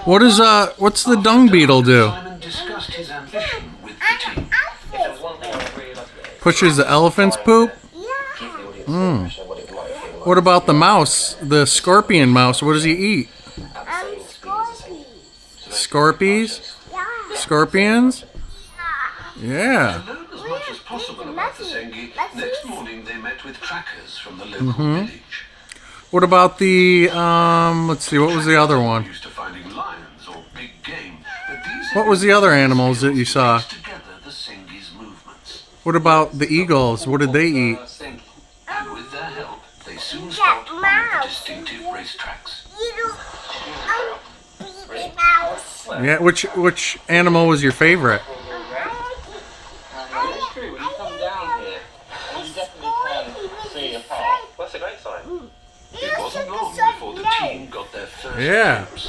What is what's the dung beetle do? Simon discussed his ambition with the team. Pushes the elephant's poop? What about the mouse? The scorpion mouse, what does he eat? Scorpies? Scorpions? Yeah. To learn as much as possible about the Sengi, next morning they met with trackers from the local village. What about the let's see, what was the other one? Used to finding lions or big game, but these What was the other animals that you saw? together the Sengi's movements. What about the eagles? What did they eat? And with their help, they soon stopped on the distinctive racetracks. Yeah, which animal was your favorite? It's true, when you come down here, you definitely can see a park. That's a great sign. It wasn't long before the team got their first Yeah. glimpse.